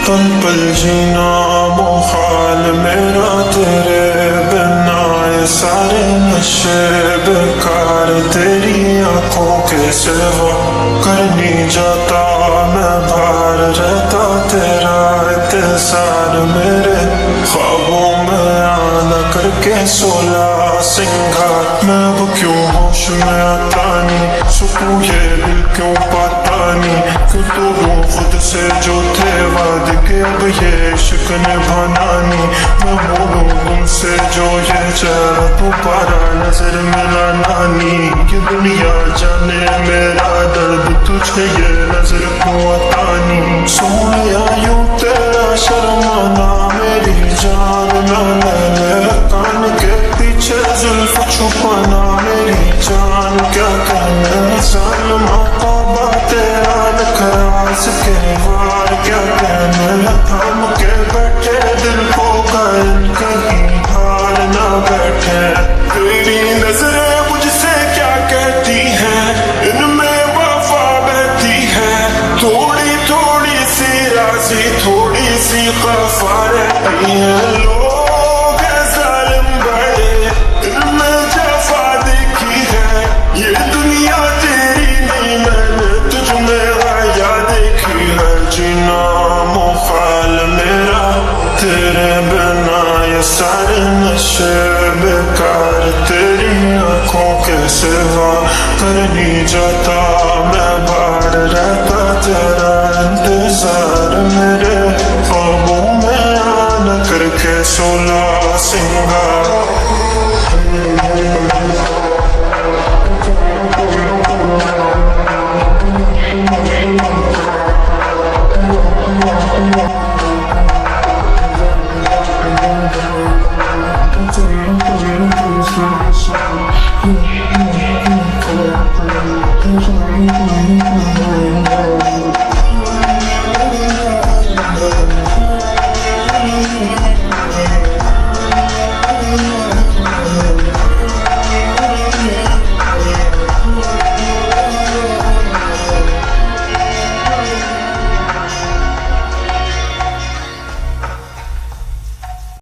पल पल जीना मुहाल मेरा तेरे बिना, ये सारे नशे बेकार तेरी आंखों के सिवा। कर नहीं जाता मैं बाहर रहता तेरा इंतजार, मेरे ख्वाबों में आना करके 16 सिंगार। मैं अब क्यों होश में आता नहीं, सुकून ये दिल क्यों पाता नहीं। क्यों तोड़ूं खुद से जो थे वादे के, अब ये इश्क निभाना नहीं। मैं बोलूं तुमसे जो ये चेहरा दोबारा नजर मिलाना नहीं। ये दुनिया जाने मेरा दर्द तुझे ये नजर क्यों आता नहीं। सोनिया यूं तेरा शर्माना मेरी जान ना ले, कान के पीछे जुल्फ छुपाना मेरी जान क्या कहना। जालिमा तौबा तेरा नखरास के वार क्या कहना। थाम के बैठे दिल को कायल कहीं हार ना बैठे। तेरी नजरें मुझसे क्या कहती हैं, इनमें वफा बहती है। थोड़ी थोड़ी सी राजी थोड़ी सी खफा रहती है। लोग हैं जालिम बड़े, इनमें जफा देखी है। ये दुनिया तेरी नहीं मैंने तुझ में आया देखी है। जीना मुहाल मेरा तेरे बिना, ये सारे नशे बेकार तेरी आंखों के सिवा। कर नहीं जाता मैं बाहर रहता तेरा इंतजार, मेरे ख्वाबों में आना करके 16 सिंगार।